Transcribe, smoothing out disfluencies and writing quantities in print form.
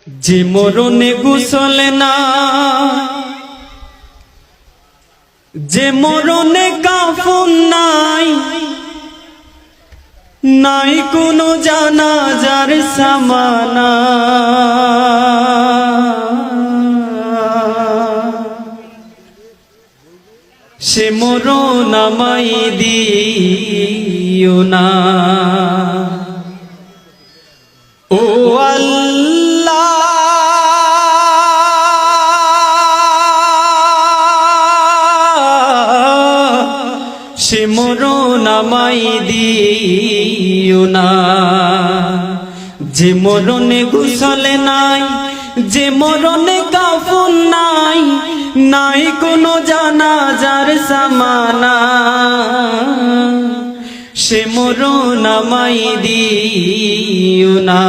যে মরণে গোসল না, যে মরণে কাফন নাই, নাই কোনো জানাজার সামানা, সে মরণ আমায় দিও না। ও আল্লাহ, সে মরণ আমায় দিও না। যে মরণে গোসল নাই, যে মরণে কাফন নাই, নাই কোনো জানাজার সামানা, সে মরণ আমায় দিও না।